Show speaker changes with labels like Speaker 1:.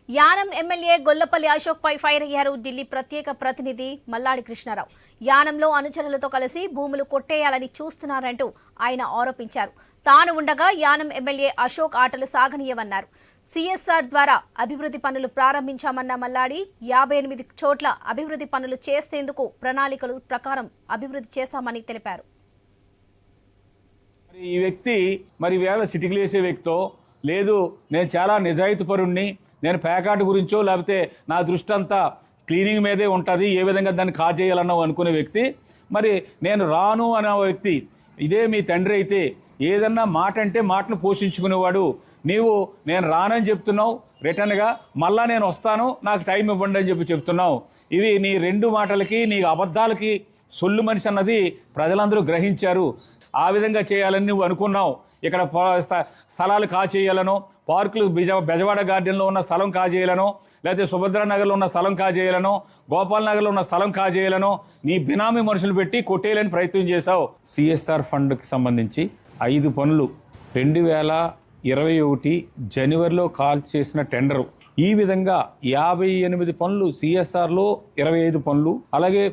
Speaker 1: Yanam MLA Gollapalli Ashok పై fire అయ్యారు ఢిల్లీ ప్రత్యేక ప్రతినిధి మల్లాడి కృష్ణారావు. యానంలో అనుచరులతో కలిసి భూములు కొట్టేయాలని చూస్తున్నారంటూ ఆయన ఆరోపించారు. తాను ఉండగా యానం ఎమ్మెల్యే అశోక్ ఆటలు సాగనీయమన్నారు. సిఎస్ఆర్ ద్వారా అభివృద్ధి పనులు ప్రారంభించామన్న మల్లాడి 58 చోట్ల అభివృద్ధి పనులు చేసేందుకు ప్రణాళికలు ప్రకారం అభివృద్ధి చేస్తామని తెలిపారు.
Speaker 2: ఈ వ్యక్తి మరి వేళ చిటికలు వేసే వ్యక్తితో లేదు, నేను చాలా నిజాయితీపరుణ్ణి, నేను ప్యాకాట్ గురించో లేకపోతే నా దృష్టి అంతా క్లీనింగ్ మీదే ఉంటుంది, ఏ విధంగా దాన్ని కాజేయాలన్నావు అనుకునే వ్యక్తి, మరి నేను రాను అనే వ్యక్తి ఇదే మీ తండ్రి అయితే ఏదన్నా మాట అంటే మాటను పోషించుకునేవాడు. నీవు నేను రానని చెప్తున్నావు, రిటర్న్గా మళ్ళా నేను వస్తాను, నాకు టైం ఇవ్వండి అని చెప్తున్నావు. ఇవి నీ రెండు మాటలకి, నీ అబద్ధాలకి సొల్లు మనిషి అన్నది ప్రజలందరూ గ్రహించారు. ఆ విధంగా చేయాలని నువ్వు అనుకున్నావు. ఇక్కడ స్థలాలు కాజేయాలనో, పార్కులు బెజవాడ గార్డెన్లో ఉన్న స్థలం కాజేయాలనో, లేకపోతే సుభద్రానగర్లో ఉన్న స్థలం కాజేయాలనో, గోపాల్ నగర్లో ఉన్న స్థలం కాజేయాలనో నీ బినామీ మనుషులు పెట్టి కొట్టేయాలని ప్రయత్నం చేశావు. సిఎస్ఆర్ ఫండ్కి సంబంధించి 5 పనులు 2021 జనవరిలో కాల్ చేసిన టెండరు. ఈ విధంగా 58 పనులు సిఎస్ఆర్లో 25 పనులు, అలాగే